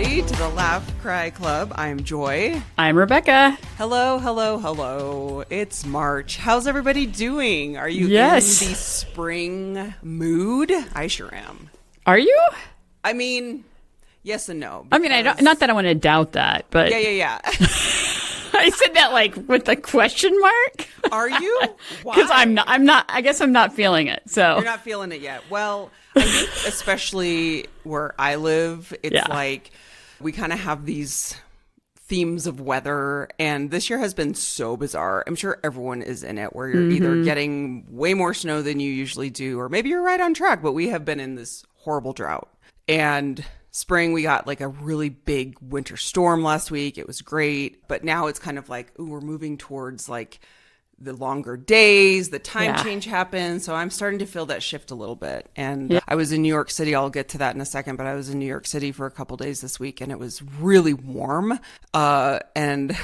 everybody, to the Laugh Cry Club. I'm Joy. I'm Rebecca. Hello, hello, hello. It's March. How's everybody doing? Are you in the spring mood? I sure am. Are you? I mean, yes and no. I mean, not that I want to doubt that, but... Yeah. I said that like with a question mark. Are you? Because I'm not, I guess I'm not feeling it, so... You're not feeling it yet. Well, I think especially where I live, it's like we kind of have these themes of weather, and this year has been so bizarre. I'm sure everyone is in it, where you're either getting way more snow than you usually do, or maybe you're right on track, but we have been in this horrible drought. And spring, we got like a really big winter storm last week. It was great, but now it's kind of like, ooh, we're moving towards like the longer days, the time change happens. So I'm starting to feel that shift a little bit. And I was in New York City. I'll get to that in a second, but I was in New York City for a couple days this week, and it was really warm. And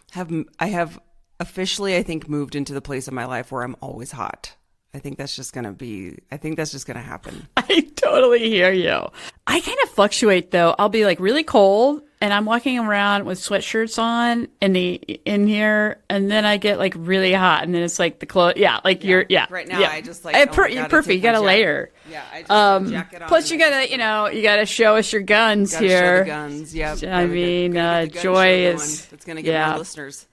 I have officially, I think, moved into the place in my life where I'm always hot. I think that's just going to happen. I totally hear you. I kind of fluctuate though. I'll be like really cold and I'm walking around with sweatshirts on in here, and then I get like really hot, and then it's like the clothes. Yeah. Like you're, Right now I just like, you're perfect. You got to layer. Yeah. I just jacket on. Plus you got to show us your guns here. Show the guns. Yeah. I mean, Joy is, it's going to get more listeners.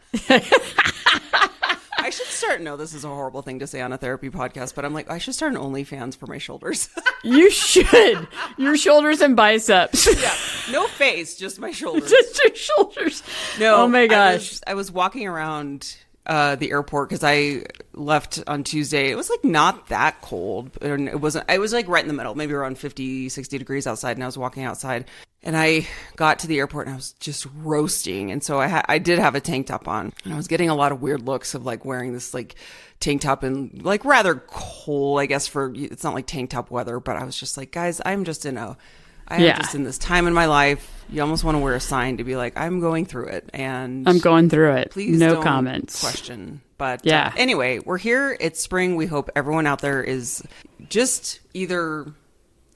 I should start. No, this is a horrible thing to say on a therapy podcast, but I'm like, I should start an OnlyFans for my shoulders. You should. Your shoulders and biceps. Yeah. No face, just my shoulders. Just your shoulders. No. Oh my gosh. I was walking around the airport because I left on Tuesday. It was like not that cold. It wasn't. I was like right in the middle, maybe around 50, 60 degrees outside, and I was walking outside. And I got to the airport and I was just roasting. And so I did have a tank top on, and I was getting a lot of weird looks of like wearing this like tank top and like rather cold, I guess, it's not like tank top weather, but I was just like, guys, I'm just in this time in my life. You almost want to wear a sign to be like, I'm going through it. And I'm going through it. Please no don't comments. Question. But anyway, we're here. It's spring. We hope everyone out there is just either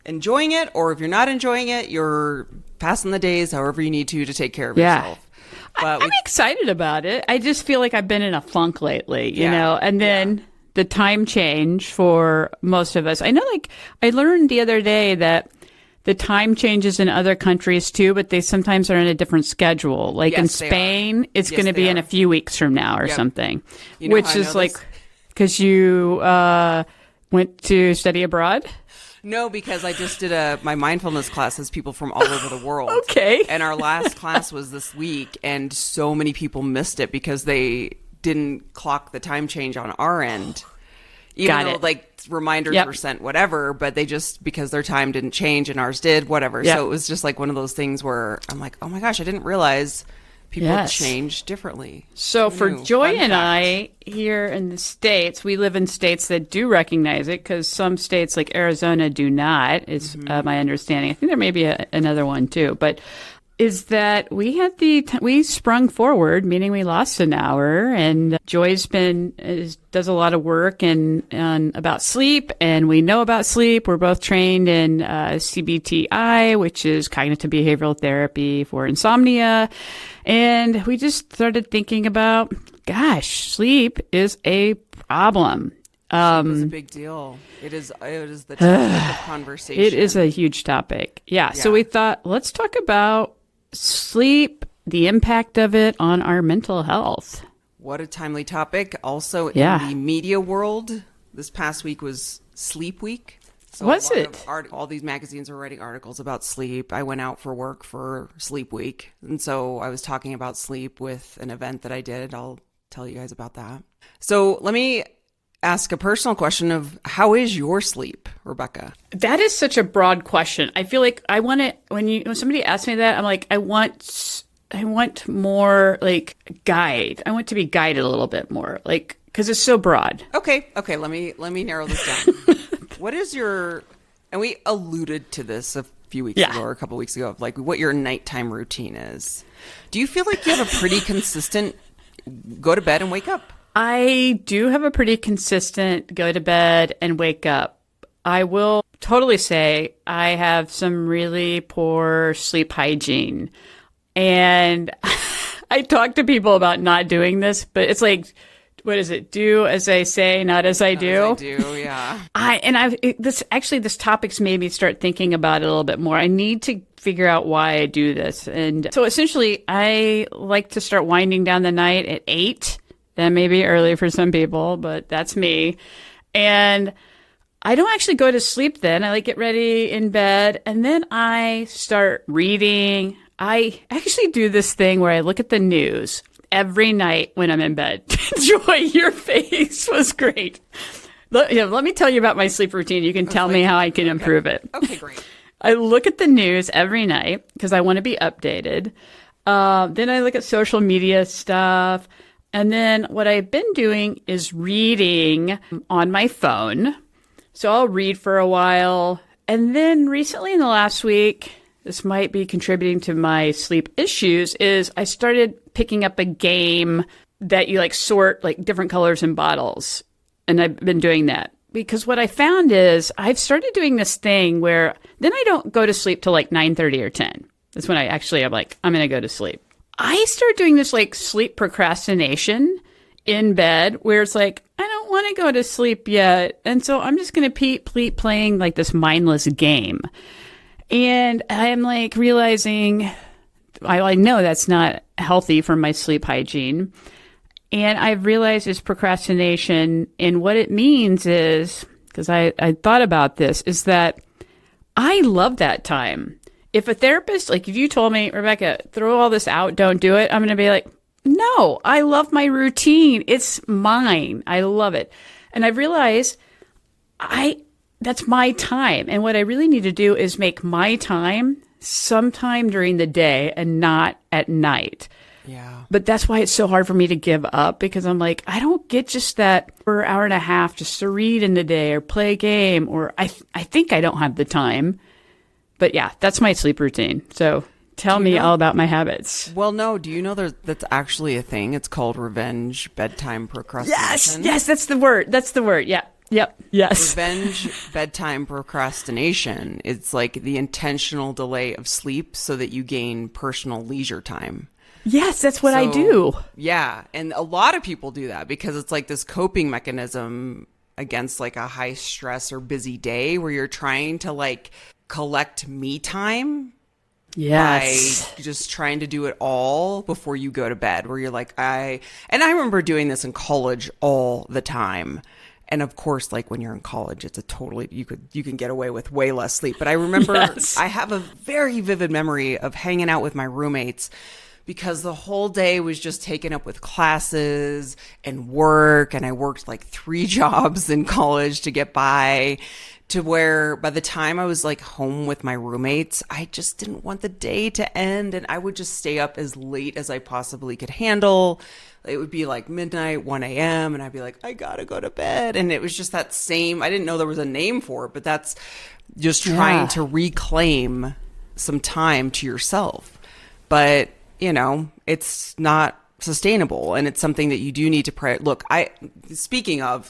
enjoying it, or if you're not enjoying it, you're passing the days however you need to take care of yourself. But I'm excited about it. I just feel like I've been in a funk lately, you know, and then the time change for most of us. I know, like, I learned the other day that the time changes in other countries too, but they sometimes are in a different schedule. Like in Spain, it's going to be in a few weeks from now or something, which is like, because you went to study abroad? No, because I just did my mindfulness classes, people from all over the world. Okay. And our last class was this week, and so many people missed it because they didn't clock the time change on our end. Even though like reminders were sent, whatever, but they just, because their time didn't change and ours did, whatever. So it was just like one of those things where I'm like, oh my gosh, I didn't realize people change differently. So for Joy and I here in the States, we live in states that do recognize it, because some states like Arizona do not, is my understanding. I think there may be another one too, but is that we had we sprung forward, meaning we lost an hour, and Joy's does a lot of work about sleep, and we know about sleep. We're both trained in CBT-I, which is cognitive behavioral therapy for insomnia. And we just started thinking about, gosh, sleep is a problem. It's a big deal. It is the topic of conversation. It is a huge topic. Yeah. So we thought, let's talk about sleep, the impact of it on our mental health. What a timely topic. Also in the media world, this past week was Sleep Week. So was it? All these magazines were writing articles about sleep. I went out for work for Sleep Week, and so I was talking about sleep with an event that I did. I'll tell you guys about that. So let me ask a personal question of, how is your sleep, Rebecca? That is such a broad question. I feel like I want to, when somebody asks me that, I'm like, I want more like guide. I want to be guided a little bit more, like, because it's so broad. Okay. Let me narrow this down. What is your, and we alluded to this a few weeks ago or a couple weeks ago, like what your nighttime routine is. Do you feel like you have a pretty consistent go to bed and wake up? I do have a pretty consistent go to bed and wake up. I will totally say I have some really poor sleep hygiene. And I talk to people about not doing this, but it's like, what is it? Do as I say, not as I do. As I do, yeah. This topic's made me start thinking about it a little bit more. I need to figure out why I do this. And so essentially, I like to start winding down the night at 8. That may be early for some people, but that's me. And I don't actually go to sleep then. I get ready in bed, and then I start reading. I actually do this thing where I look at the news every night when I'm in bed. Joy, your face was great. Let me tell you about my sleep routine. You can tell me how I can improve it. Okay, great. I look at the news every night because I want to be updated. Then I look at social media stuff. And then what I've been doing is reading on my phone. So I'll read for a while. And then recently in the last week, this might be contributing to my sleep issues, is I started picking up a game that you sort different colors in bottles. And I've been doing that because what I found is I've started doing this thing where then I don't go to sleep till 9:30 or 10. That's when I'm going to go to sleep. I start doing this sleep procrastination in bed where it's I don't want to go to sleep yet. And so I'm just going to keep playing this mindless game. And I'm realizing I know that's not healthy for my sleep hygiene. And I've realized it's procrastination. And what it means is, because I thought about this, is that I love that time. If a therapist, if you told me, Rebecca, throw all this out, don't do it, I'm going to be no, I love my routine. It's mine. I love it. And I've realized that's my time. And what I really need to do is make my time sometime during the day and not at night. Yeah. But that's why it's so hard for me to give up, because I'm I don't get just that for an hour and a half just to read in the day or play a game, or I think I don't have the time. But yeah, that's my sleep routine. So tell me all about my habits. Well, no. Do you know that's actually a thing? It's called Revenge Bedtime Procrastination. Yes, that's the word. Yeah. Yep. Yes. Revenge Bedtime Procrastination. It's the intentional delay of sleep so that you gain personal leisure time. Yes, that's what I do. Yeah. And a lot of people do that because it's this coping mechanism against a high stress or busy day where you're trying to collect me time. Yes. By just trying to do it all before you go to bed, where you're I remember doing this in college all the time. And of course, when you're in college, it's you can get away with way less sleep. But I remember I have a very vivid memory of hanging out with my roommates because the whole day was just taken up with classes and work. And I worked 3 jobs in college to get by, to where by the time I was home with my roommates, I just didn't want the day to end. And I would just stay up as late as I possibly could handle. It would be midnight, 1 a.m. And I'd be I gotta go to bed. And it was just that same, I didn't know there was a name for it, but that's just trying to reclaim some time to yourself. But, it's not sustainable. And it's something that you do need to look, speaking of,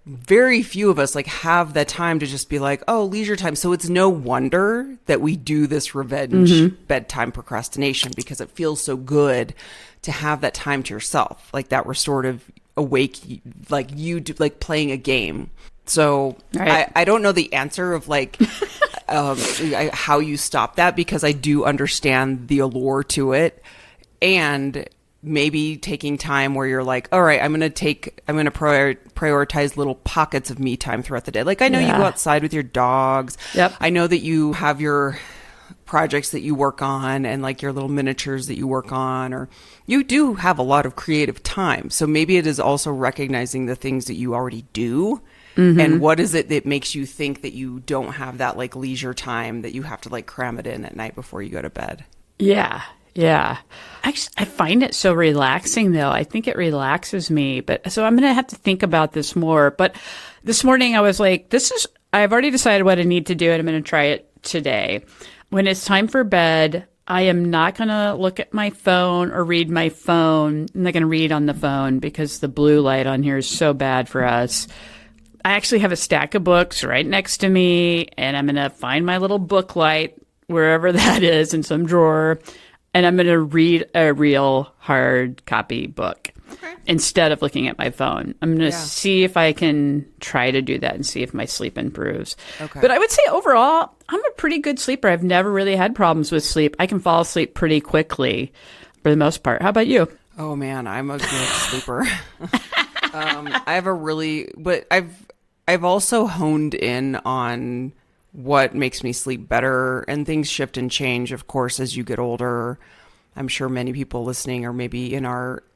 very few of us have that time to just be leisure time. So it's no wonder that we do this revenge bedtime procrastination, because it feels so good to have that time to yourself, that restorative awake, you do, playing a game. So right. I don't know the answer of how you stop that, because I do understand the allure to it. And maybe taking time where you're all right, I'm going to prioritize little pockets of me time throughout the day. I know you go outside with your dogs. Yep. I know that you have your projects that you work on and your little miniatures that you work on, or you do have a lot of creative time. So maybe it is also recognizing the things that you already do. Mm-hmm. And what is it that makes you think that you don't have that leisure time, that you have to cram it in at night before you go to bed? Yeah. Yeah. Actually, I find it so relaxing, though. I think it relaxes me. But so I'm going to have to think about this more. But this morning I was I've already decided what I need to do, and I'm going to try it today. When it's time for bed, I am not going to look at my phone or read my phone. I'm not going to read on the phone because the blue light on here is so bad for us. I actually have a stack of books right next to me, and I'm going to find my little book light, wherever that is, in some drawer, and I'm going to read a real hard copy book instead of looking at my phone. I'm going to see if I can try to do that and see if my sleep improves. Okay. But I would say overall, I'm a pretty good sleeper. I've never really had problems with sleep. I can fall asleep pretty quickly for the most part. How about you? Oh man, I'm a good sleeper. I've also honed in on what makes me sleep better, and things shift and change, of course, as you get older. I'm sure many people listening are maybe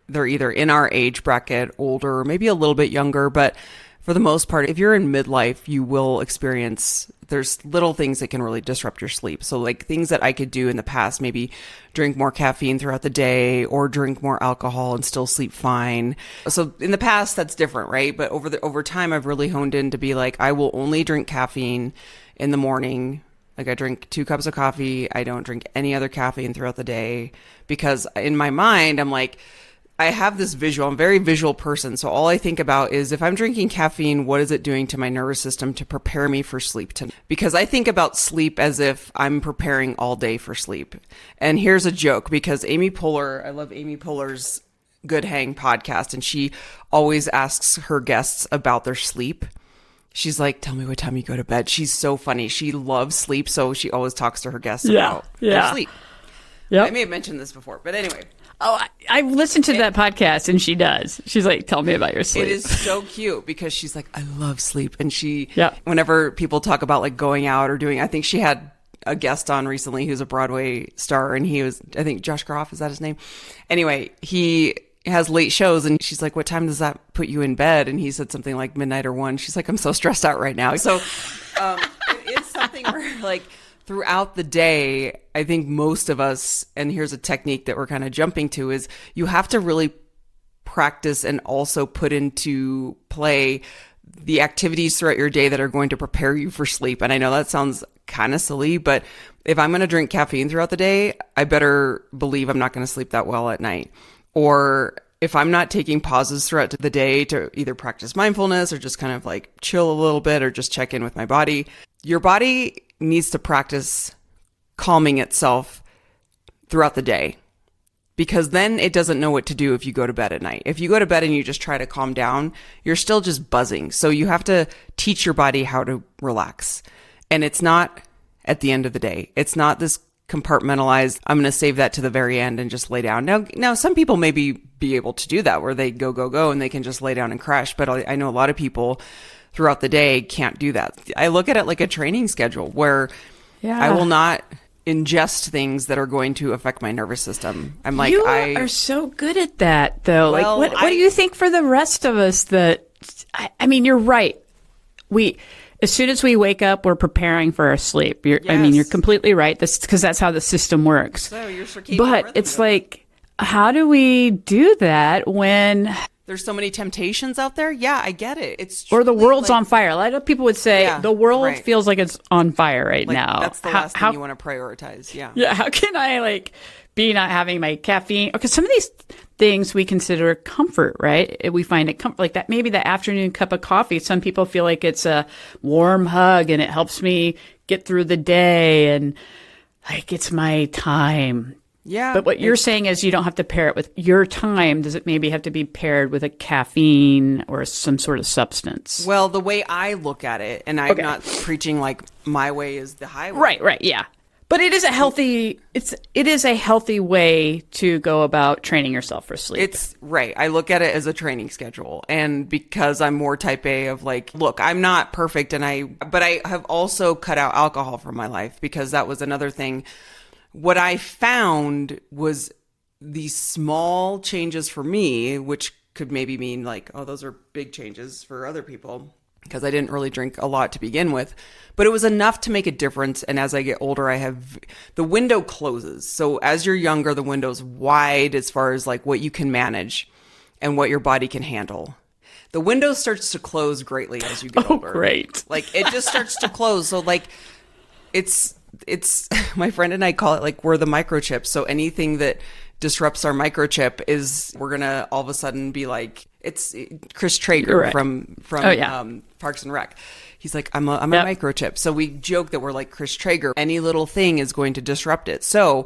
they're either in our age bracket, older, or maybe a little bit younger, but for the most part, if you're in midlife, you will experience, there's little things that can really disrupt your sleep. So like things that I could do in the past, maybe drink more caffeine throughout the day or drink more alcohol and still sleep fine. So in the past, that's different, right? But over time, I've really honed in to be like, I will only drink caffeine in the morning. Like I drink 2 cups of coffee. I don't drink any other caffeine throughout the day, because in my mind, I'm like, I have this visual, I'm a very visual person. So all I think about is, if I'm drinking caffeine, what is it doing to my nervous system to prepare me for sleep tonight? Because I think about sleep as if I'm preparing all day for sleep. And here's a joke, because Amy Poehler, I love Amy Poehler's Good Hang podcast, and she always asks her guests about their sleep. She's like, tell me what time you go to bed. She's so funny. She loves sleep, so she always talks to her guests about their sleep. Yep. I may have mentioned this before, but anyway. Oh, I've listened to that podcast, and she does. She's like, tell me about your sleep. It is so cute, because she's like, I love sleep. And whenever people talk about like going out or doing, I think she had a guest on recently who's a Broadway star, and he was, I think Josh Groff, is that his name? Anyway, he has late shows, and she's like, what time does that put you in bed? And he said something like midnight or 1. She's like, I'm so stressed out right now. So it is something where like, throughout the day, I think most of us, and here's a technique that we're kind of jumping to, is you have to really practice and also put into play the activities throughout your day that are going to prepare you for sleep. And I know that sounds kind of silly, but if I'm going to drink caffeine throughout the day, I better believe I'm not going to sleep that well at night. Or if I'm not taking pauses throughout the day to either practice mindfulness or just kind of like chill a little bit or just check in with my body, your body needs to practice calming itself throughout the day, because then it doesn't know what to do if you go to bed at night. If you go to bed and you just try to calm down, you're still just buzzing. So you have to teach your body how to relax. And it's not at the end of the day. It's not this compartmentalized, I'm going to save that to the very end and just lay down. Now some people maybe be able to do that, where they go, and they can just lay down and crash. But I know a lot of people throughout the day can't do that. I look at it like a training schedule, where I will not ingest things that are going to affect my nervous system. I'm like, you are so good at that, though. Well, like, what do you think for the rest of us? That I mean, you're right. As soon as we wake up, we're preparing for our sleep. I mean, you're completely right. Because that's how the system works. So your circadian but rhythm it's like, how do we do that when there's so many temptations out there? Yeah, I get it. It's or the world's on fire. A lot of people would say the world feels like it's on fire right now. That's the last thing you want to prioritize. Yeah. Yeah. How can I be not having my caffeine? Because some of these things we consider comfort, right? We find it comfort, like that. Maybe the afternoon cup of coffee. Some people feel like it's a warm hug and it helps me get through the day, and like it's my time. Yeah. But what you're saying is you don't have to pair it with your time. Does it maybe have to be paired with a caffeine or some sort of substance? Well, the way I look at it, and I'm not preaching like my way is the highway. Right, yeah. But it is a healthy way to go about training yourself for sleep. It's right. I look at it as a training schedule. And because I'm more type A of like, look, I'm not perfect, but I have also cut out alcohol from my life, because that was another thing. What I found was these small changes for me, which could maybe mean like, oh, those are big changes for other people, because I didn't really drink a lot to begin with, but it was enough to make a difference. And as I get older, the window closes. So as you're younger, the window's wide as far as like what you can manage and what your body can handle. The window starts to close greatly as you get older. Great. Like it just starts to close. So like it's my friend and I call it like we're the microchip. So anything that disrupts our microchip is we're gonna all of a sudden be like, it's Chris Traeger from Parks and Rec. He's like, I'm a microchip. So we joke that we're like Chris Traeger. Any little thing is going to disrupt it. So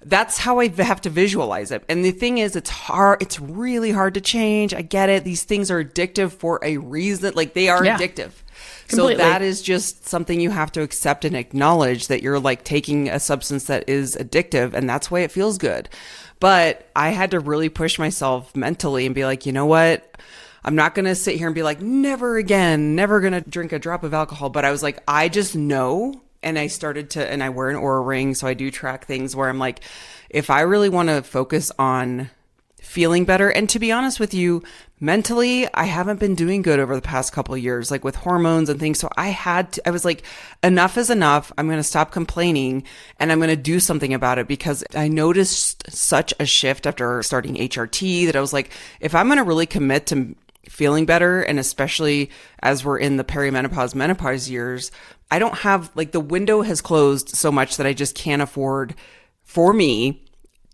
that's how I have to visualize it. And the thing is, it's hard. It's really hard to change. I get it. These things are addictive for a reason. Like they are addictive. Completely. So that is just something you have to accept and acknowledge, that you're like taking a substance that is addictive, and that's why it feels good. But I had to really push myself mentally and be like, you know what? I'm not going to sit here and be like, never again, never going to drink a drop of alcohol. But I was like, I just know. And I started to, and I wear an Oura ring. So I do track things where I'm like, if I really want to focus on feeling better. And to be honest with you, mentally, I haven't been doing good over the past couple of years, like with hormones and things. So I was like, enough is enough. I'm going to stop complaining and I'm going to do something about it, because I noticed such a shift after starting HRT that I was like, if I'm going to really commit to feeling better, and especially as we're in the perimenopause, menopause years, I don't have, like, the window has closed so much that I just can't afford for me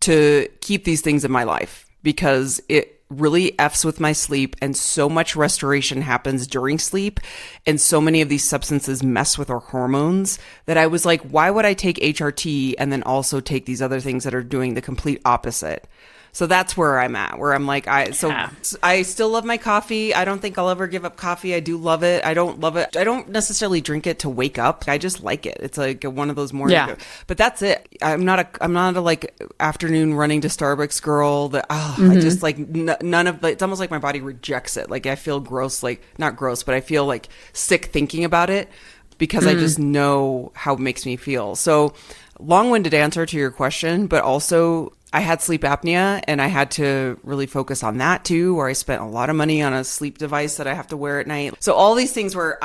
to keep these things in my life, because it really F's with my sleep, and so much restoration happens during sleep, and so many of these substances mess with our hormones that I was like, why would I take HRT and then also take these other things that are doing the complete opposite? So that's where I'm at, where I'm like, I still love my coffee. I don't think I'll ever give up coffee. I do love it. I don't love it. I don't necessarily drink it to wake up. I just like it. It's like one of those morning. Yeah. But that's it. I'm not a like afternoon running to Starbucks girl that, I just like none of, it's almost like my body rejects it. Like I feel gross, like not gross, but I feel like sick thinking about it, because I just know how it makes me feel. So long-winded answer to your question, but also I had sleep apnea, and I had to really focus on that too, where I spent a lot of money on a sleep device that I have to wear at night. So all these things where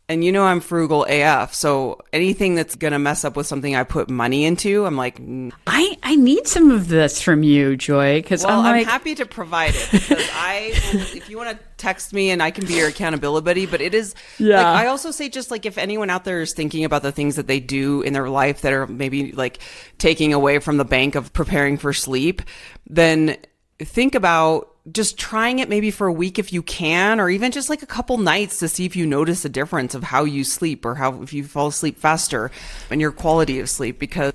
and you know, I'm frugal AF. So anything that's going to mess up with something I put money into, I'm like, I need some of this from you, Joy, because I'm happy to provide it, because if you want to text me and I can be your accountability buddy, but it is, like, I also say, just like, if anyone out there is thinking about the things that they do in their life that are maybe like taking away from the bank of preparing for sleep, then think about just trying it maybe for a week if you can, or even just like a couple nights to see if you notice a difference of how you sleep, or if you fall asleep faster and your quality of sleep, because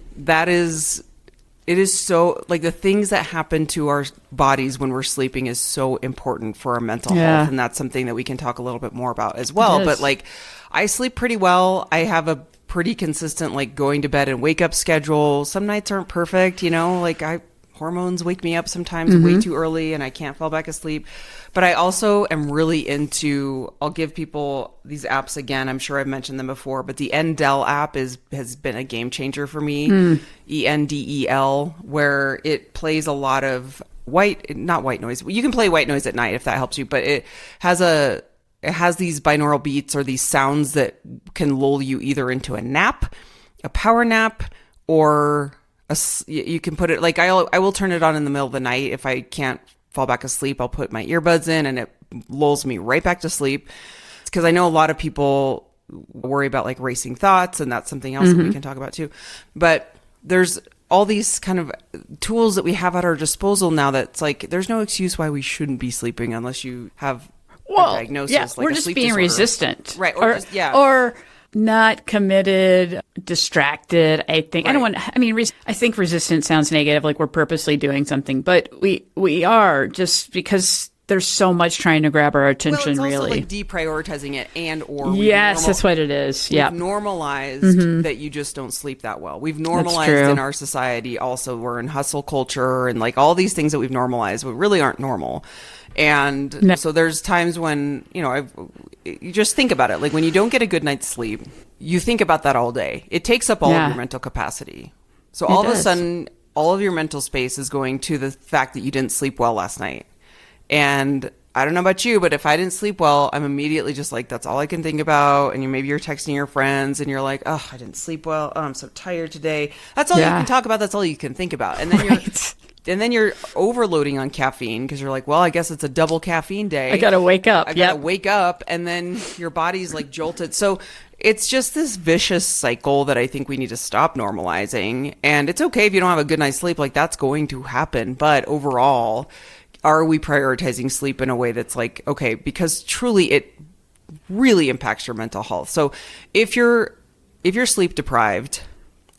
it is so, like, the things that happen to our bodies when we're sleeping is so important for our mental health. And that's something that we can talk a little bit more about as well. But like, I sleep pretty well. I have a pretty consistent, like, going to bed and wake up schedule. Some nights aren't perfect, you know, like hormones wake me up sometimes way too early and I can't fall back asleep. But I also am really into, I'll give people these apps again. I'm sure I've mentioned them before, but the Endel app has been a game changer for me. Endel, where it plays a lot of not white noise. You can play white noise at night if that helps you, but it has these binaural beats, or these sounds that can lull you either into a nap, a power nap, or you can put it, like, I will turn it on in the middle of the night. If I can't fall back asleep, I'll put my earbuds in and it lulls me right back to sleep. It's because I know a lot of people worry about like racing thoughts, and that's something else that we can talk about too. But there's all these kind of tools that we have at our disposal now that's like, there's no excuse why we shouldn't be sleeping unless you have a diagnosis. Yeah, like we're just being disorder. Resistant. Right. Or not committed, distracted. I think I think resistant sounds negative, like we're purposely doing something, but we are, just because there's so much trying to grab our attention. Well, it's really also like deprioritizing it, that's what it is. We've normalized that you just don't sleep that well. We've normalized in our society also, we're in hustle culture and like all these things that we've normalized but really aren't normal. And so there's times when, you know, you just think about it. Like when you don't get a good night's sleep, you think about that all day. It takes up all of your mental capacity. So all of a sudden, all of your mental space is going to the fact that you didn't sleep well last night. And I don't know about you, but if I didn't sleep well, I'm immediately just like, that's all I can think about. And maybe you're texting your friends and you're like, oh, I didn't sleep well. Oh, I'm so tired today. That's all you can talk about. That's all you can think about. And then you're overloading on caffeine because you're like, well, I guess it's a double caffeine day. I got to wake up. I got to wake up. And then your body's like jolted. So it's just this vicious cycle that I think we need to stop normalizing. And it's okay if you don't have a good night's sleep. Like that's going to happen. But overall, are we prioritizing sleep in a way that's like, okay, because truly it really impacts your mental health. So if you're sleep deprived,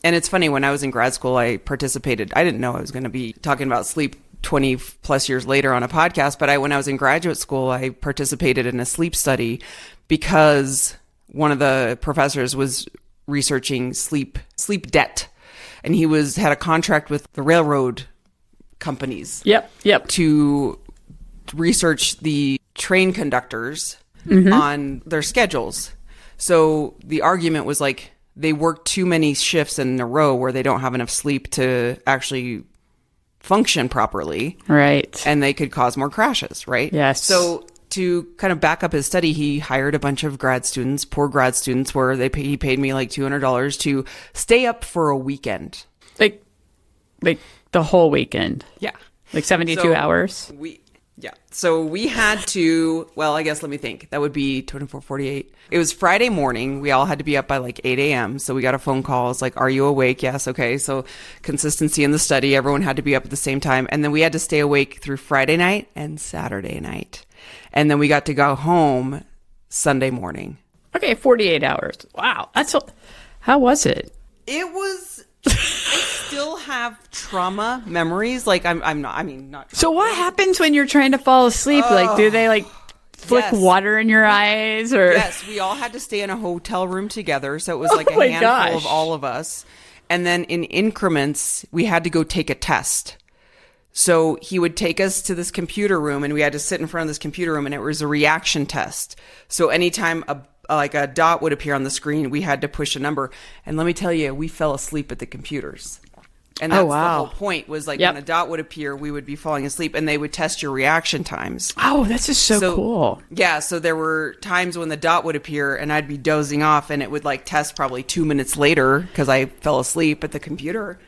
and it's funny, when I was in grad school, I participated. I didn't know I was going to be talking about sleep 20 plus years later on a podcast, but when I was in graduate school, I participated in a sleep study because one of the professors was researching sleep debt, and he had a contract with the railroad companies. Yep. To research the train conductors on their schedules. So the argument was like, they work too many shifts in a row where they don't have enough sleep to actually function properly. Right. And they could cause more crashes, right? Yes. So to kind of back up his study, he hired a bunch of grad students, poor grad students, where he paid me like $200 to stay up for a weekend. Like the whole weekend. Yeah. Like 72 hours. So we had to, well, I guess, let me think. That would be 24, 48. It was Friday morning. We all had to be up by like 8 a.m. So we got a phone call. It's like, are you awake? Yes. Okay. So consistency in the study. Everyone had to be up at the same time. And then we had to stay awake through Friday night and Saturday night. And then we got to go home Sunday morning. Okay. 48 hours. Wow. How was it? It was... I still have trauma memories. Like not. So what happens when you're trying to fall asleep? Like, do they like flick water in your eyes, or? Yes, we all had to stay in a hotel room together. So it was like a handful of all of us. And then in increments, we had to go take a test. So he would take us to this computer room, and we had to sit in front of this computer room, and it was a reaction test. So anytime a dot would appear on the screen, we had to push a number. And let me tell you, we fell asleep at the computers. And that's the whole point, was like when a dot would appear, we would be falling asleep, and they would test your reaction times. Oh, that's just so cool. Yeah. So there were times when the dot would appear and I'd be dozing off, and it would like test probably 2 minutes later because I fell asleep at the computer.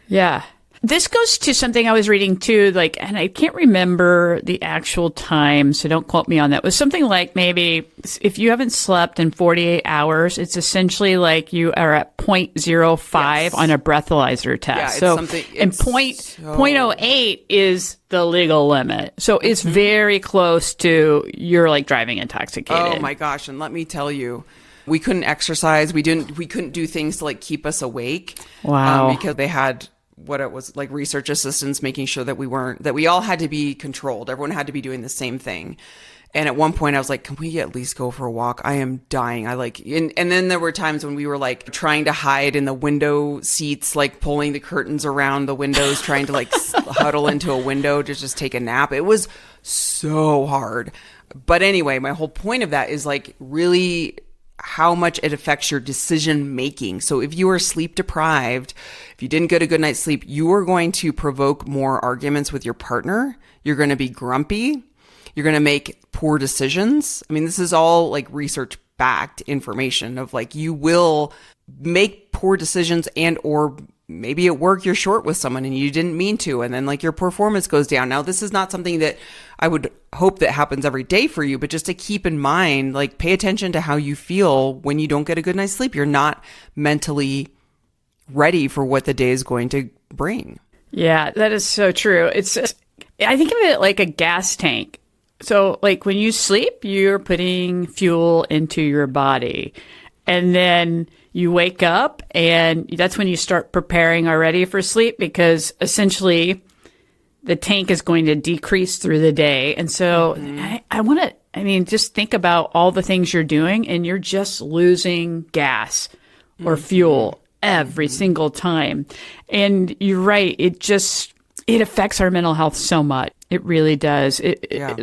Yeah. This goes to something I was reading too, like, and I can't remember the actual time, so don't quote me on that. It was something like, maybe if you haven't slept in 48 hours, it's essentially like you are at 0.05 on a breathalyzer test. Yeah, and 0.08 is the legal limit. So it's very close to you're like driving intoxicated. Oh my gosh. And let me tell you, we couldn't exercise. We couldn't do things to like keep us awake. Wow. Because they had what it was like research assistants making sure that we all had to be controlled. Everyone had to be doing the same thing. And at one point I was like, can we at least go for a walk? I am dying. And then there were times when we were like trying to hide in the window seats, like pulling the curtains around the windows, trying to like huddle into a window to just take a nap. It was so hard. But anyway, my whole point of that is like really how much it affects your decision making. So if you are sleep deprived, if you didn't get a good night's sleep, you are going to provoke more arguments with your partner. You're going to be grumpy. You're going to make poor decisions. I mean, this is all like research backed information of like, you will make poor decisions, and or maybe at work you're short with someone and you didn't mean to, and then like your performance goes down. Now, this is not something that I would hope that happens every day for you, but just to keep in mind, like, pay attention to how you feel when you don't get a good night's sleep. You're not mentally ready for what the day is going to bring. Yeah, that is so true. I think of it like a gas tank. So like when you sleep, you're putting fuel into your body, and then you wake up, and that's when you start preparing already for sleep, because essentially the tank is going to decrease through the day. And so just think about all the things you're doing, and you're just losing gas or fuel every single time. And you're right. It affects our mental health so much. It really does.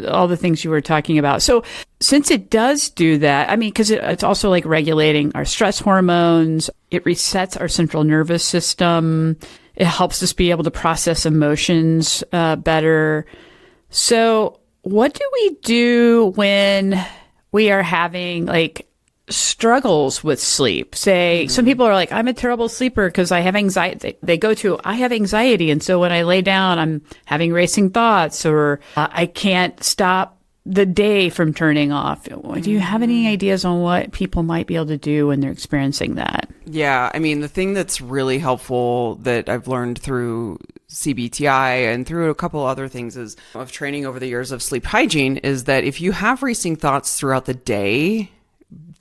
All the things you were talking about. So since it does do that, I mean, because it's also like regulating our stress hormones, it resets our central nervous system. It helps us be able to process emotions better. So what do we do when we are having like struggles with sleep? Say, some people are like, I'm a terrible sleeper because I have anxiety. They go to, I have anxiety. And so when I lay down, I'm having racing thoughts, or I can't stop the day from turning off. Do you have any ideas on what people might be able to do when they're experiencing that? Yeah. I mean, the thing that's really helpful that I've learned through CBT-I and through a couple other things of training over the years of sleep hygiene is that if you have racing thoughts throughout the day,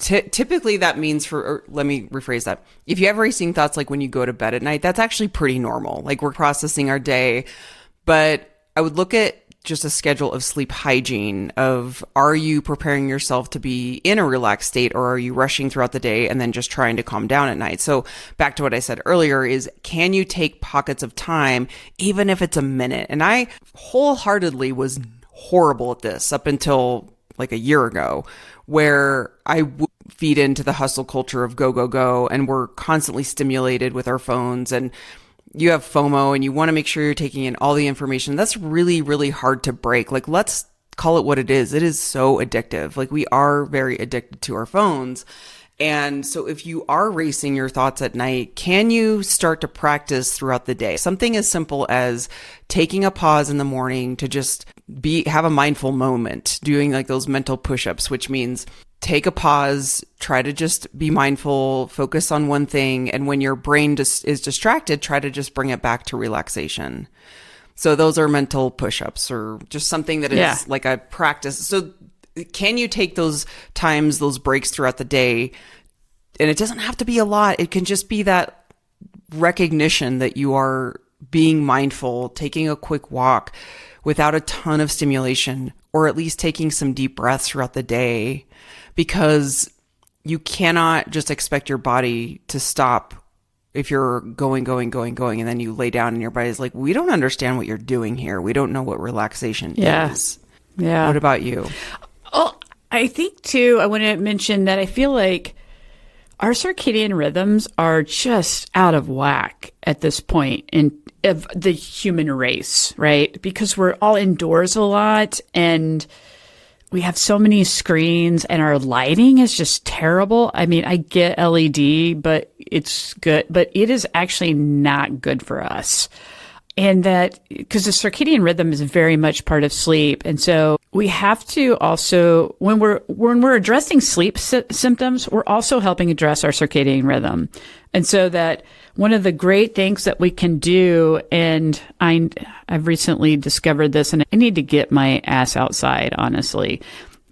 typically that means let me rephrase that. If you have racing thoughts, like when you go to bed at night, that's actually pretty normal. Like we're processing our day, but I would look at just a schedule of sleep hygiene of, are you preparing yourself to be in a relaxed state, or are you rushing throughout the day and then just trying to calm down at night? So back to what I said earlier is, can you take pockets of time, even if it's a minute? And I wholeheartedly was horrible at this up until like a year ago, where I would feed into the hustle culture of go, go, go. And we're constantly stimulated with our phones, and you have FOMO and you want to make sure you're taking in all the information. That's really, really hard to break. Like, let's call it what it is. It is so addictive. Like, we are very addicted to our phones. And so if you are racing your thoughts at night, can you start to practice throughout the day? Something as simple as taking a pause in the morning to just have a mindful moment, doing like those mental push-ups, which means take a pause, try to just be mindful, focus on one thing. And when your brain is distracted, try to just bring it back to relaxation. So those are mental push-ups, or just something that is like a practice. So can you take those times, those breaks throughout the day? And it doesn't have to be a lot. It can just be that recognition that you are being mindful, taking a quick walk without a ton of stimulation, or at least taking some deep breaths throughout the day, because you cannot just expect your body to stop if you're going, and then you lay down and your body's like, we don't understand what you're doing here. We don't know what relaxation is. Yeah. What about you? Oh, I think too, I want to mention that I feel like our circadian rhythms are just out of whack at this point of the human race, right? Because we're all indoors a lot, and we have so many screens, and our lighting is just terrible. I mean, I get LED, but it's good, but it is actually not good for us. And that, because the circadian rhythm is very much part of sleep. And so we have to also, when we're addressing sleep symptoms, we're also helping address our circadian rhythm. And so that one of the great things that we can do, and I've recently discovered this, and I need to get my ass outside, honestly,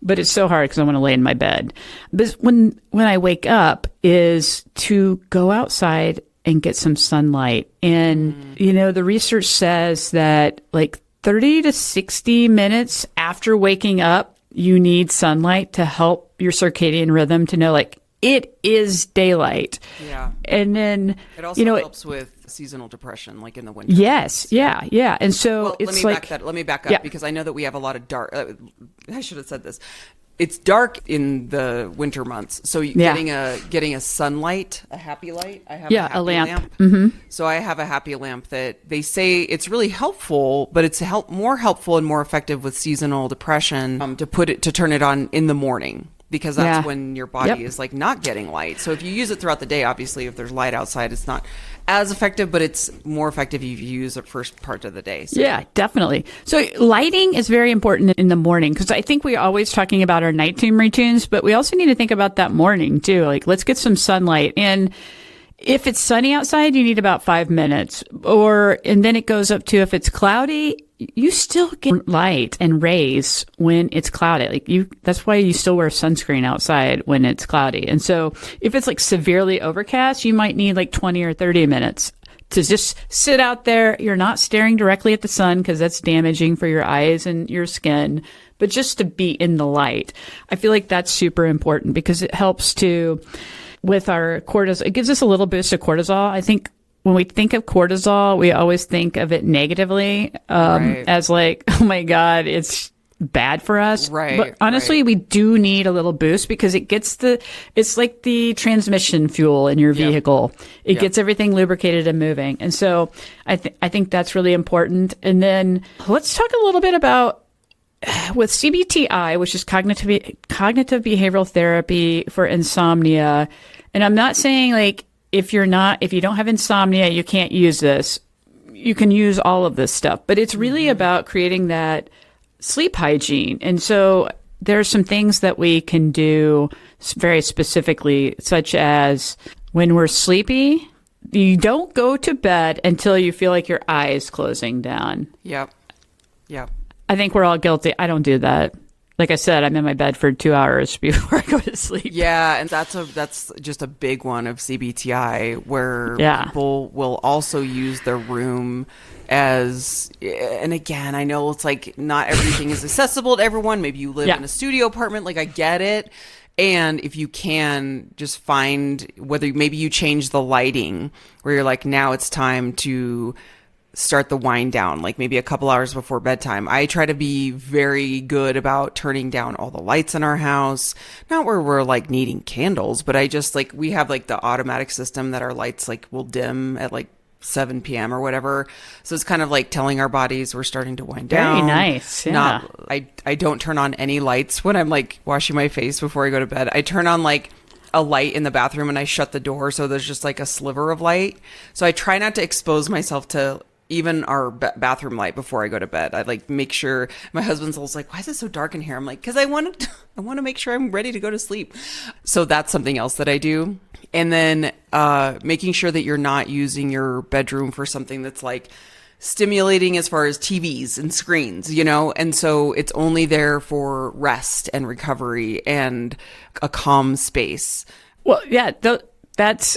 but it's so hard because I want to lay in my bed. But when I wake up, is to go outside and get some sunlight. And, the research says that like 30 to 60 minutes after waking up, you need sunlight to help your circadian rhythm to know, like, it is daylight. Yeah. And then it also helps with seasonal depression, like in the winter. Yes. Yeah. Yeah. And so it's let me back up because I know that we have a lot of dark, I should have said this. It's dark in the winter months. So getting a sunlight, a happy light. I have a lamp. Mm-hmm. So I have a happy lamp that they say it's really helpful, but it's more helpful and more effective with seasonal depression to turn it on in the morning, because that's when your body is like not getting light. So if you use it throughout the day, obviously if there's light outside, it's not as effective, but it's more effective if you use it first part of the day. So. Yeah, definitely. So lighting is very important in the morning, because I think we're always talking about our nighttime routines, but we also need to think about that morning too. Like, let's get some sunlight. And if it's sunny outside, you need about 5 minutes, and then it goes up to, if it's cloudy, you still get light and rays when it's cloudy. That's why you still wear sunscreen outside when it's cloudy. And so if it's like severely overcast, you might need like 20 or 30 minutes to just sit out there. You're not staring directly at the sun, because that's damaging for your eyes and your skin, but just to be in the light. I feel like that's super important, because it helps with our cortisol. It gives us a little boost of cortisol. I think when we think of cortisol, we always think of it negatively, as like, oh my God, it's bad for us. Right. But honestly, we do need a little boost, because it's like the transmission fuel in your vehicle. It gets everything lubricated and moving. And so I think that's really important. And then let's talk a little bit about with CBT-I, which is cognitive behavioral therapy for insomnia. And I'm not saying like, if you don't have insomnia, you can't use this. You can use all of this stuff, but it's really about creating that sleep hygiene. And so there are some things that we can do very specifically, such as when we're sleepy, you don't go to bed until you feel like your eye is closing down. Yep. I think we're all guilty. I don't do that. like I said, I'm in my bed for 2 hours before I go to sleep. Yeah, and that's just a big one of CBTI, where people will also use their room as, and again, I know it's like not everything is accessible to everyone. Maybe you live in a studio apartment, like I get it. And if you can, just find whether maybe you change the lighting where you're like, now it's time to start the wind down, like maybe a couple hours before bedtime. I try to be very good about turning down all the lights in our house, not where we're like needing candles, but I just like, we have like the automatic system that our lights like will dim at like 7 p.m. or whatever. So it's kind of like telling our bodies we're starting to wind down. Very nice. Yeah. I don't turn on any lights when I'm like washing my face before I go to bed. I turn on like a light in the bathroom and I shut the door so there's just like a sliver of light. So I try not to expose myself to even our bathroom light before I go to bed. I like make sure. My husband's always like, why is it so dark in here? I'm like, because I want to make sure I'm ready to go to sleep. So that's something else that I do. And then making sure that you're not using your bedroom for something that's like stimulating as far as TVs and screens, you know? And so it's only there for rest and recovery and a calm space. Well, yeah,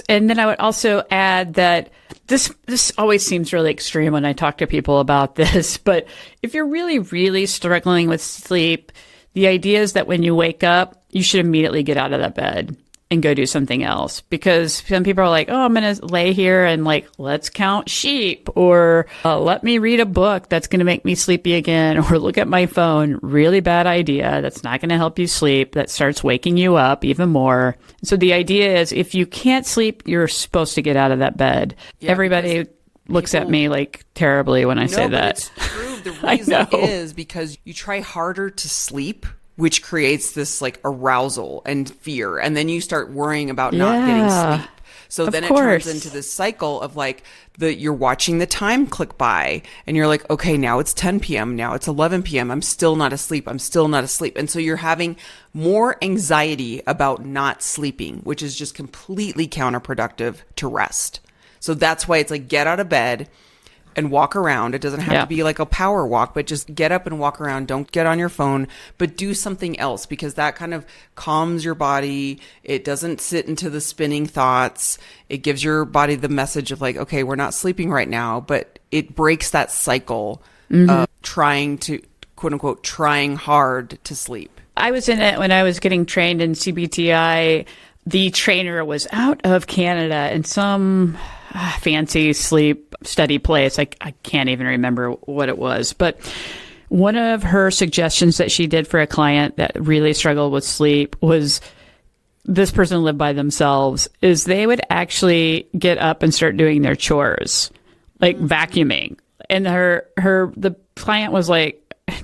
and then I would also add that this always seems really extreme when I talk to people about this, but if you're really, really struggling with sleep, the idea is that when you wake up, you should immediately get out of that bed and go do something else. Because some people are like, oh, I'm going to lay here and like, let's count sheep, or let me read a book that's going to make me sleepy again, or look at my phone. Really bad idea. That's not going to help you sleep. That starts waking you up even more. So the idea is if you can't sleep, you're supposed to get out of that bed. Yeah, everybody looks at me like terribly when I say that. It's true. The reason is because you try harder to sleep, which creates this like arousal and fear. And then you start worrying about not getting sleep. So then it turns into this cycle of like you're watching the time click by and you're like, okay, now it's 10 p.m. Now it's 11 p.m. I'm still not asleep. And so you're having more anxiety about not sleeping, which is just completely counterproductive to rest. So that's why it's like, get out of bed and walk around. It doesn't have to be like a power walk, but just get up and walk around. Don't get on your phone, but do something else, because that kind of calms your body. It doesn't sit into the spinning thoughts. It gives your body the message of like, okay, we're not sleeping right now, but it breaks that cycle of trying to, quote unquote, trying hard to sleep. I was in it when I was getting trained in CBTI. The trainer was out of Canada in some fancy sleep study place. I can't even remember what it was. But one of her suggestions that she did for a client that really struggled with sleep was, this person lived by themselves, is they would actually get up and start doing their chores, like vacuuming. And the client was like,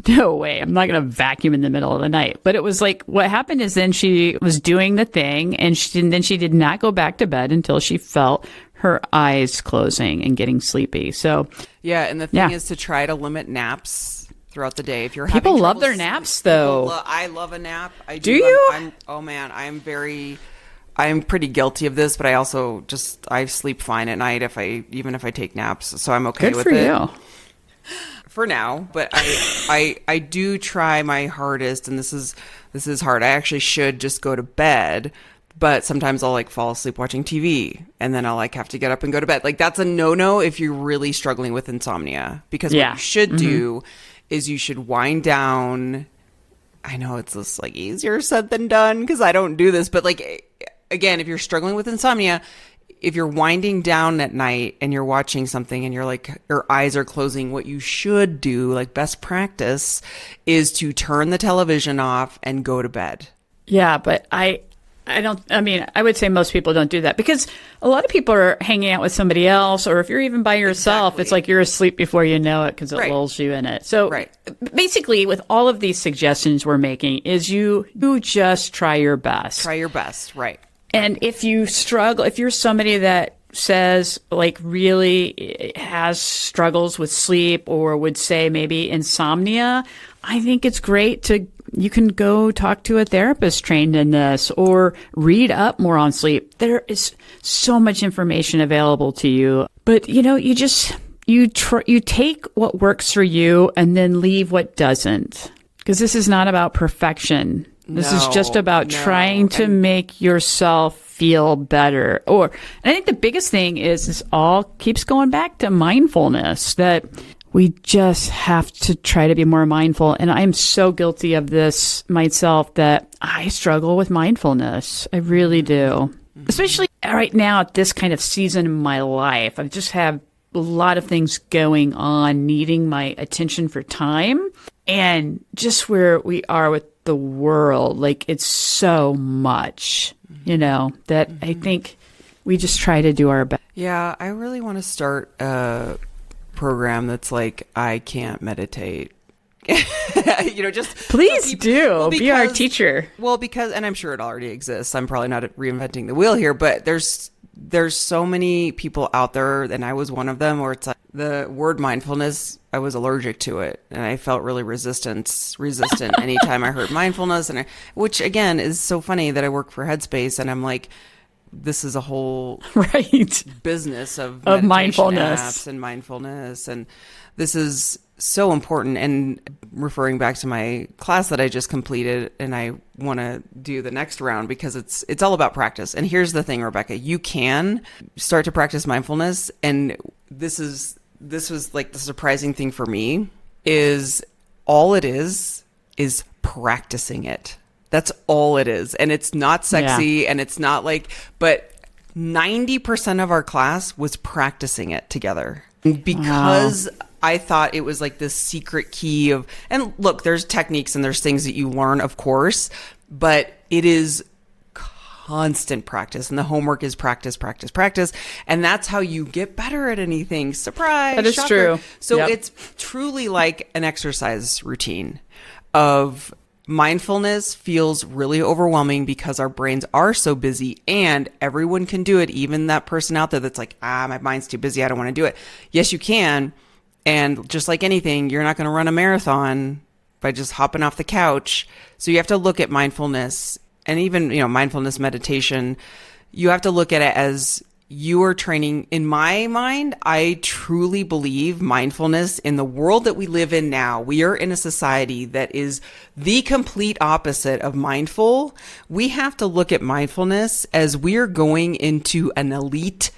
no way, I'm not going to vacuum in the middle of the night. But it was like, what happened is then she was doing the thing and then she did not go back to bed until she felt her eyes closing and getting sleepy. So yeah, and the thing is to try to limit naps throughout the day. If you're people love their naps though. I love a nap. Do you? I'm pretty guilty of this, but I also I sleep fine at night even if I take naps. So I'm okay with it. Good for you. For now, but I do try my hardest, and this is hard. I actually should just go to bed, but sometimes I'll like fall asleep watching TV, and then I'll like have to get up and go to bed. Like that's a no-no if you're really struggling with insomnia, because what you should do is you should wind down. I know it's just like easier said than done because I don't do this, but like again, if you're struggling with insomnia, if you're winding down at night and you're watching something and you're like, your eyes are closing, what you should do, like best practice, is to turn the television off and go to bed. Yeah, but I would say most people don't do that because a lot of people are hanging out with somebody else, or if you're even by yourself, It's like you're asleep before you know it because it lulls you in it. So basically with all of these suggestions we're making is you just try your best. Try your best, right. And if you struggle, if you're somebody that says like really has struggles with sleep or would say maybe insomnia, I think it's great you can go talk to a therapist trained in this or read up more on sleep. There is so much information available to you, but you take what works for you and then leave what doesn't. Because this is not about perfection. This is just about trying to make yourself feel better. And I think the biggest thing is this all keeps going back to mindfulness, that we just have to try to be more mindful. And I'm so guilty of this myself, that I struggle with mindfulness. I really do. Especially right now at this kind of season in my life. I just have a lot of things going on, needing my attention for time. And just where we are with the world, like it's so much, that I think we just try to do our best. Yeah, I really want to start a program that's like, I can't meditate. Just please do be our teacher. Well, because, and I'm sure it already exists. I'm probably not reinventing the wheel here, but there's so many people out there, and I was one of them, where it's like the word mindfulness, I was allergic to it, and I felt really resistant anytime I heard mindfulness, which again is so funny that I work for Headspace, and I'm like, this is a whole business of mindfulness apps and mindfulness, and this is so important. And referring back to my class that I just completed, and I want to do the next round because it's all about practice. And here's the thing, Rebecca, you can start to practice mindfulness, and this was like the surprising thing for me, is all it is practicing it. That's all it is. And it's not sexy, and it's not like, but 90% of our class was practicing it together. Because I thought it was like this secret key of, and look, there's techniques and there's things that you learn, of course, but it is constant practice, and the homework is practice, practice, practice. And that's how you get better at anything. Surprise. That is true. So it's truly like an exercise routine of mindfulness. Feels really overwhelming because our brains are so busy, and everyone can do it. Even that person out there that's like, my mind's too busy, I don't want to do it. Yes, you can. And just like anything, you're not going to run a marathon by just hopping off the couch. So you have to look at mindfulness, and even, mindfulness meditation, you have to look at it as you are training. In my mind, I truly believe mindfulness, in the world that we live in now, we are in a society that is the complete opposite of mindful. We have to look at mindfulness as we're going into an elite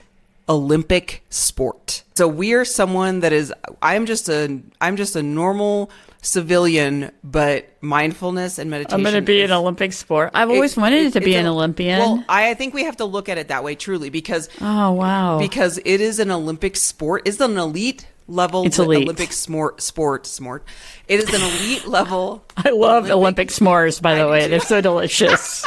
Olympic sport. So we are someone that is, I'm just a normal civilian, but mindfulness and meditation. I'm going to be an Olympic sport. I've always wanted to be an Olympian. Well, I think we have to look at it that way, truly, because because it is an Olympic sport. It's an elite level. It's elite. Olympic sport. It is an elite level. I love Olympic s'mores, by the way. They're so delicious.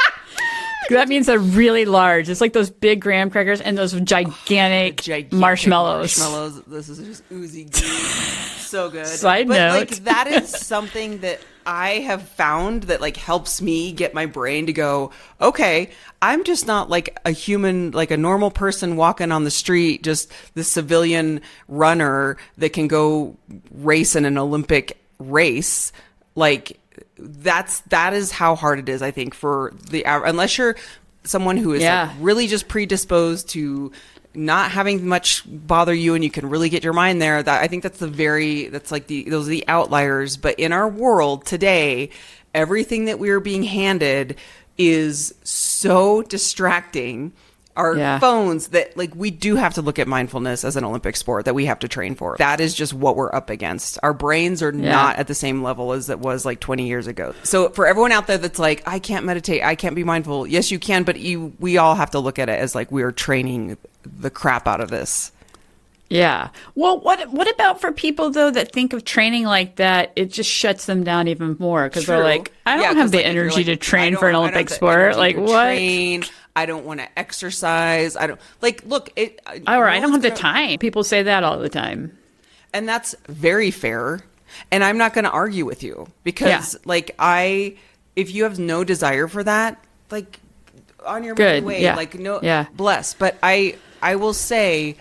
That means they're really large. It's like those big graham crackers and those gigantic marshmallows. This is just oozy gooey. So good. Side note. Like, that is something that I have found that like helps me get my brain to go, okay, I'm just not like a human, like a normal person walking on the street, just the civilian runner that can go race in an Olympic race. Like, that is how hard it is, I think, for unless you're someone who is like really just predisposed to not having much bother you, and you can really get your mind there. That I think those are the outliers. But in our world today, everything that we're being handed is so distracting. Our phones, that like we do have to look at mindfulness as an Olympic sport that we have to train for. That is just what we're up against. Our brains are not at the same level as it was like 20 years ago. So for everyone out there that's like, I can't meditate, I can't be mindful. Yes, you can, but we all have to look at it as like we are training the crap out of this. Yeah. Well, what about for people, though, that think of training like that, it just shuts them down even more because they're like, I don't have the energy to train for an Olympic sport. Like, what? I don't want to exercise. I don't look. I don't have the time. People say that all the time. And that's very fair. And I'm not going to argue with you because if you have no desire for that, like on your merry way, bless. But I will say,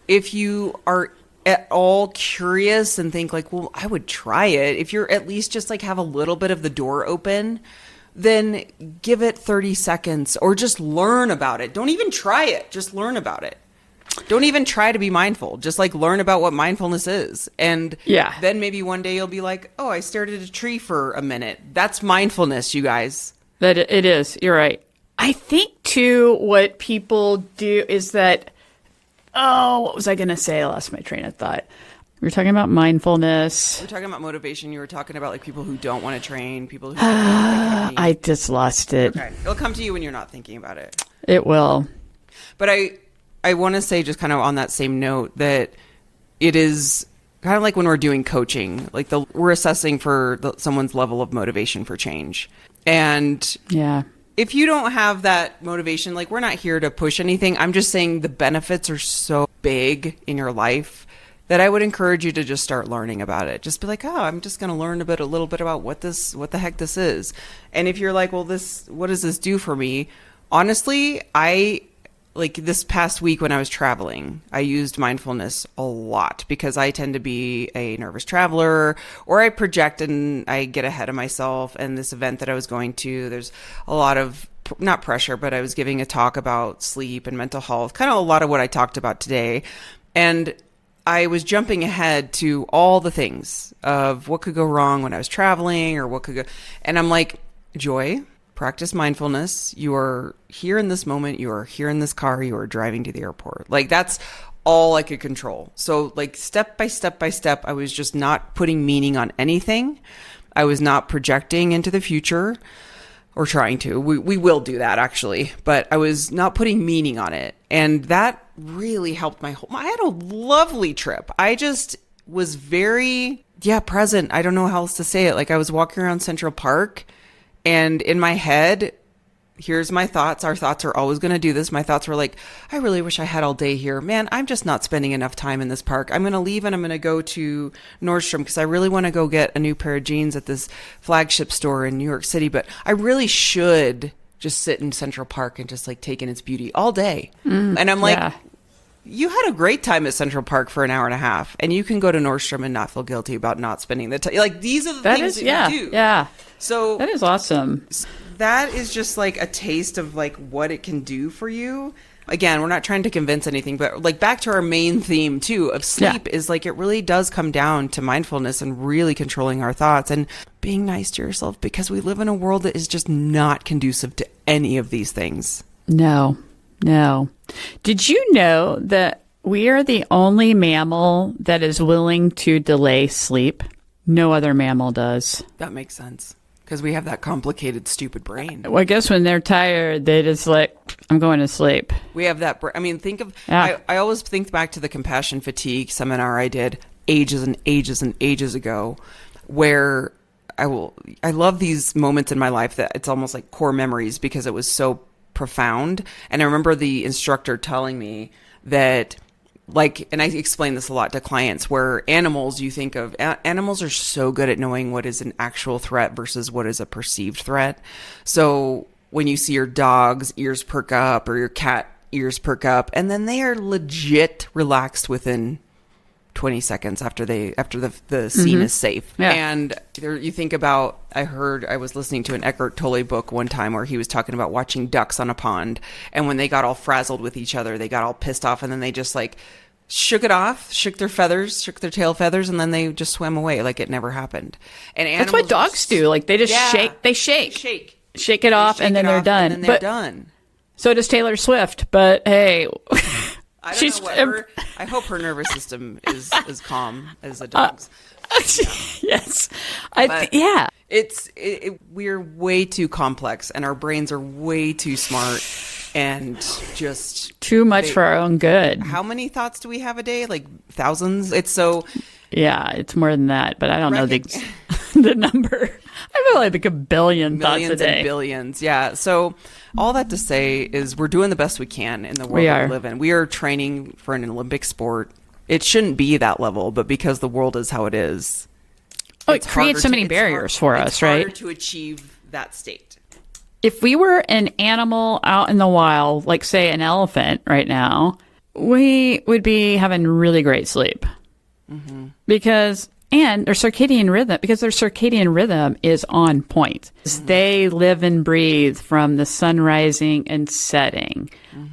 if you are at all curious and think like, well, I would try it. If you're at least just like have a little bit of the door open, then give it 30 seconds or just learn about it. Don't even try it. Just learn about it. Don't even try to be mindful. Just like learn about what mindfulness is. And then maybe one day you'll be like, oh, I stared at a tree for a minute. That's mindfulness, you guys. That it is. You're right. I think too, what people do is that, what was I going to say? I lost my train of thought. We were talking about mindfulness. We're talking about motivation. You were talking about like people who don't want to train, people who don't want to I just lost it. Okay. It'll come to you when you're not thinking about it. It will. But I want to say, just kind of on that same note, that it is kind of like when we're doing coaching, like we're assessing for someone's level of motivation for change. And if you don't have that motivation, like we're not here to push anything. I'm just saying the benefits are so big in your life that I would encourage you to just start learning about it. Just be like, oh, I'm just going to learn a little bit about what the heck this is. And if you're like, well, what does this do for me? Honestly, like this past week when I was traveling, I used mindfulness a lot because I tend to be a nervous traveler, or I project and I get ahead of myself. And this event that I was going to, there's a lot of, not pressure, but I was giving a talk about sleep and mental health, kind of a lot of what I talked about today. And I was jumping ahead to all the things of what could go wrong when I was traveling or what could go. And I'm like, Joy, practice mindfulness. You are here in this moment. You are here in this car. You are driving to the airport. Like that's all I could control. So like step by step by step, I was just not putting meaning on anything. I was not projecting into the future or trying to. We will do that actually, but I was not putting meaning on it. And that really helped I had a lovely trip. I just was very, present. I don't know how else to say it. Like I was walking around Central Park and in my head, here's my thoughts. Our thoughts are always going to do this. My thoughts were like, I really wish I had all day here. Man, I'm just not spending enough time in this park. I'm going to leave and I'm going to go to Nordstrom because I really want to go get a new pair of jeans at this flagship store in New York City. But I really should just sit in Central Park and just like take in its beauty all day. And I'm like, you had a great time at Central Park for an hour and a half, and you can go to Nordstrom and not feel guilty about not spending the time. Like these are the things that you do. Yeah. So that is awesome. That is just like a taste of like what it can do for you. Again, we're not trying to convince anything, but like back to our main theme too of sleep is like it really does come down to mindfulness and really controlling our thoughts and being nice to yourself, because we live in a world that is just not conducive to any of these things. No. Did you know that we are the only mammal that is willing to delay sleep? No other mammal does. That makes sense. Because we have that complicated, stupid brain. Well, I guess when they're tired, they just like, I'm going to sleep. We have that. I mean, think of, I always think back to the compassion fatigue seminar I did ages and ages and ages ago, where I love these moments in my life that it's almost like core memories because it was so profound. And I remember the instructor telling me that, like, and I explain this a lot to clients, where animals, you think of, animals are so good at knowing what is an actual threat versus what is a perceived threat. So when you see your dog's ears perk up or your cat ears perk up, and then they are legit relaxed within 20 seconds after the scene is safe. Yeah. And you think about, I was listening to an Eckhart Tolle book one time where he was talking about watching ducks on a pond. And when they got all frazzled with each other, they got all pissed off, and then they just like shook it off, shook their tail feathers, and then they just swam away like it never happened. And that's what dogs do. Like they just shake it off, and then they're done. And then they're done. So does Taylor Swift. But hey, I don't know I hope her nervous system is as calm as a dog's. Yes. We're way too complex, and our brains are way too smart, and just too much for our own good. How many thoughts do we have a day? Like thousands? It's so... Yeah, it's more than that, but I don't know the number. I feel like a billion thoughts a day. Millions and billions, yeah. So all that to say is we're doing the best we can in the world that we live in. We are training for an Olympic sport. It shouldn't be that level, but because the world is how it is. It creates so many barriers for us, right? It's harder to achieve that state. If we were an animal out in the wild, like say an elephant right now, we would be having really great sleep. Mm-hmm. Because And their circadian rhythm, because their circadian rhythm is on point. They live and breathe from the sun rising and setting,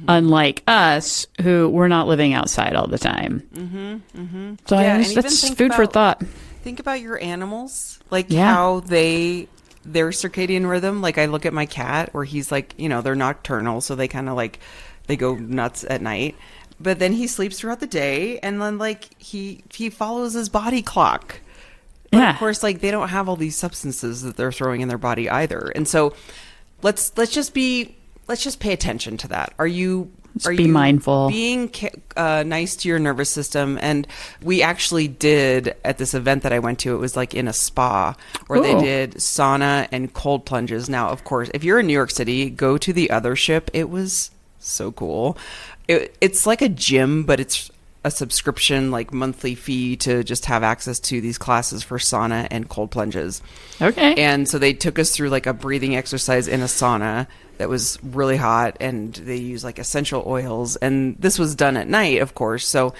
unlike us, who we're not living outside all the time. So that's food for thought. Think about your animals, like how their circadian rhythm. Like I look at my cat, where he's like, they're nocturnal, so they kind of like they go nuts at night. But then he sleeps throughout the day, and then like he follows his body clock. But of course, like they don't have all these substances that they're throwing in their body either. And so let's just pay attention to that. Are you mindful, being nice to your nervous system? And we actually did at this event that I went to. It was like in a spa where they did sauna and cold plunges. Now, of course, if you're in New York City, go to the Other Ship. It was so cool. It's like a gym, but it's a subscription, like monthly fee to just have access to these classes for sauna and cold plunges. Okay. And so they took us through like a breathing exercise in a sauna that was really hot, and they use like essential oils. And this was done at night, of course. So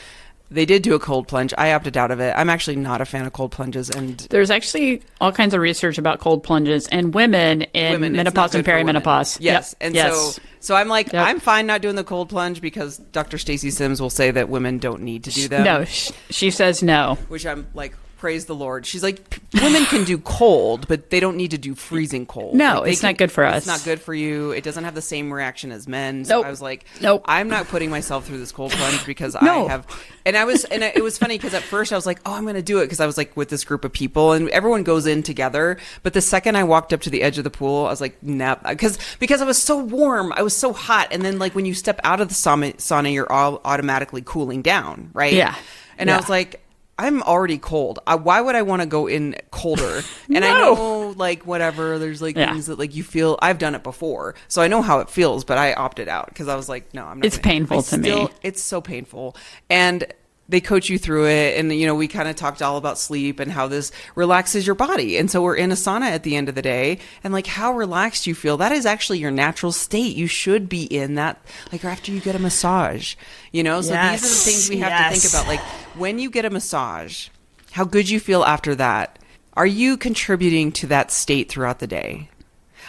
they did do a cold plunge. I opted out of it. I'm actually not a fan of cold plunges. And there's actually all kinds of research about cold plunges and women in menopause and perimenopause. Yes. Yep. And so I'm like, I'm fine not doing the cold plunge because Dr. Stacey Sims will say that women don't need to do them. No, she says no. Which I'm like, praise the Lord. She's like, women can do cold, but they don't need to do freezing cold. No, it's not good for us. It's not good for you. It doesn't have the same reaction as men. So I was like, I'm not putting myself through this cold plunge because I have. And it was funny because at first I was like, oh, I'm going to do it because I was like with this group of people and everyone goes in together. But the second I walked up to the edge of the pool, I was like, nah, because I was so warm, I was so hot. And then like when you step out of the sauna, you're all automatically cooling down, right? Yeah. And I was like, I'm already cold. Why would I want to go in colder? And I know, like, whatever, there's like things that like you feel. I've done it before, so I know how it feels. But I opted out because I was like, no, I'm not. It's painful to me. It's so painful, and they coach you through it. And we kind of talked all about sleep and how this relaxes your body. And so we're in a sauna at the end of the day, and like how relaxed you feel. That is actually your natural state. You should be in that, like after you get a massage. So these are the things we have to think about. Like when you get a massage, how good you feel after that. Are you contributing to that state throughout the day?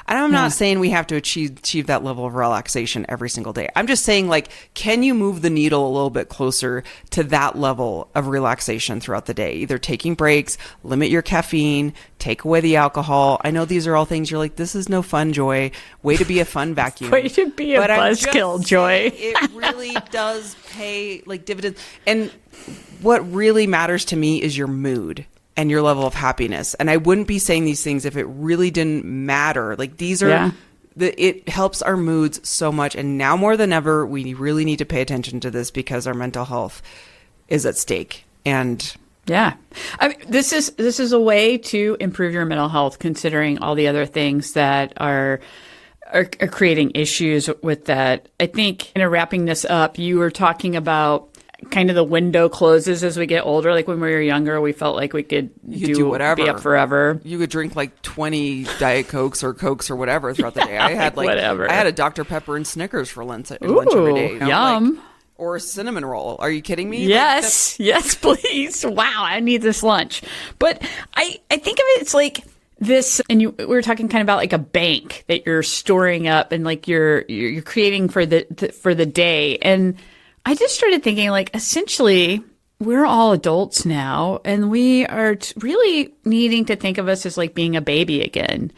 And I'm not saying we have to achieve that level of relaxation every single day. I'm just saying, like, can you move the needle a little bit closer to that level of relaxation throughout the day? Either taking breaks, limit your caffeine, take away the alcohol. I know these are all things you're like, this is no fun, Joy. Way to be a fun vacuum. Way to be a buzzkill, Joy. It really does pay like dividends. And what really matters to me is your mood and your level of happiness. And I wouldn't be saying these things if it really didn't matter. Like these are, it helps our moods so much. And now more than ever, we really need to pay attention to this because our mental health is at stake. And I mean, this is a way to improve your mental health, considering all the other things that are creating issues with that. I think, wrapping this up, you were talking about kind of the window closes as we get older. Like when we were younger, we felt like we could do whatever, be up forever. You could drink like 20 Diet Cokes or whatever throughout the day. I had like whatever. I had a Dr. Pepper and Snickers for lunch every day. Yum. Or a cinnamon roll. Are you kidding me? Yes. Yes, please. Wow. I need this lunch. But I think of it, it's like this, and we were talking kind of about like a bank that you're storing up and like you're creating for the day. And I just started thinking, like, essentially, we're all adults now, and we are really needing to think of us as like being a baby again.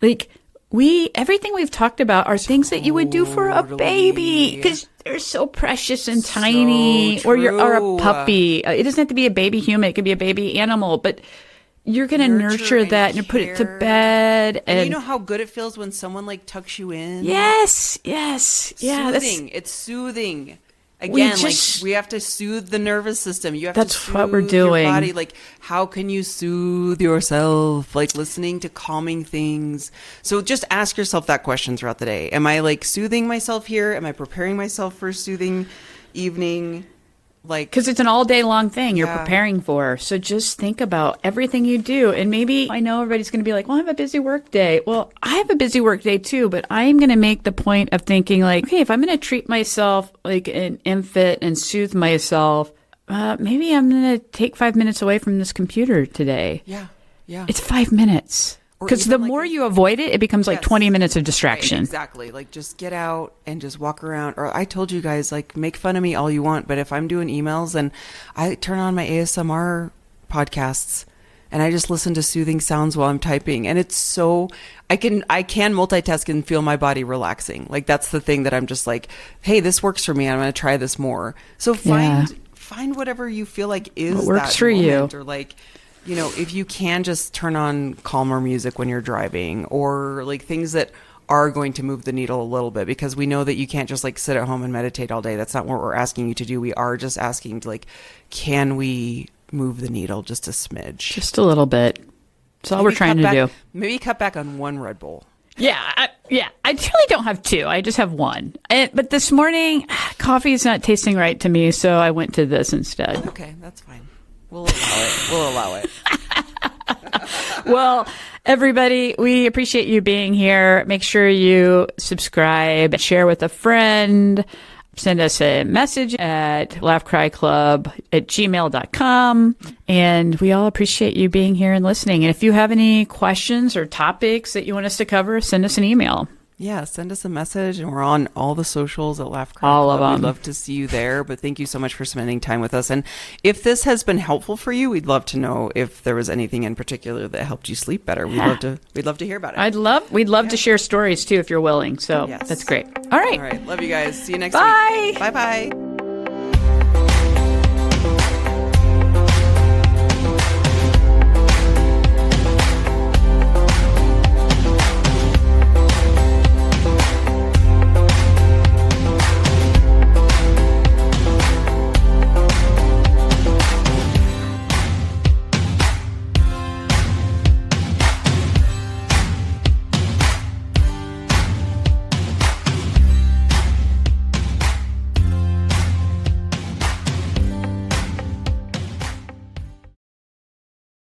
Like everything we've talked about are things that you would do for a baby because they're so precious and tiny, or a puppy. It doesn't have to be a baby human; it could be a baby animal, but you're going to nurture that and put it to bed. And you know how good it feels when someone like tucks you in? Yes. Yeah. Soothing. It's soothing. Again, we have to soothe the nervous system. You have to soothe what we're doing. Your body. Like, how can you soothe yourself? Like listening to calming things. So just ask yourself that question throughout the day. Am I like soothing myself here? Am I preparing myself for a soothing evening? Like, because it's an all day long thing you're preparing for. So just think about everything you do. And maybe, I know everybody's going to be like, well, I have a busy work day. Well, I have a busy work day too, but I'm going to make the point of thinking like, okay, if I'm going to treat myself like an infant and soothe myself, maybe I'm going to take 5 minutes away from this computer today. Yeah. It's 5 minutes. Because the more you avoid it, it becomes like 20 minutes of distraction. Right, exactly. Like, just get out and just walk around. Or I told you guys, like, make fun of me all you want, but if I'm doing emails and I turn on my ASMR podcasts and I just listen to soothing sounds while I'm typing, and it's so I can multitask and feel my body relaxing. Like, that's the thing that I'm just like, hey, this works for me. I'm going to try this more. So find whatever you feel like is what works that for moment, you. or like, you know, if you can just turn on calmer music when you're driving, or like things that are going to move the needle a little bit, because we know that you can't just like sit at home and meditate all day. That's not what we're asking you to do. We are just asking to, like, can we move the needle just a smidge? Just a little bit. That's all we're trying to do. Maybe cut back on one Red Bull. Yeah. I really don't have two. I just have one. But this morning, coffee is not tasting right to me, so I went to this instead. Okay, that's fine. We'll allow it. Well, everybody, we appreciate you being here. Make sure you subscribe, share with a friend, send us a message at laughcryclub@gmail.com. And we all appreciate you being here and listening. And if you have any questions or topics that you want us to cover, send us an email. Yeah, send us a message, and we're on all the socials at Laugh Cry all Club. of them. We'd love to see you there, but thank you so much for spending time with us. And if this has been helpful for you, we'd love to know if there was anything in particular that helped you sleep better. We'd love to hear about it. We'd love to share stories too if you're willing. So That's great. All right. Love you guys. See you next week. Bye. Bye-bye.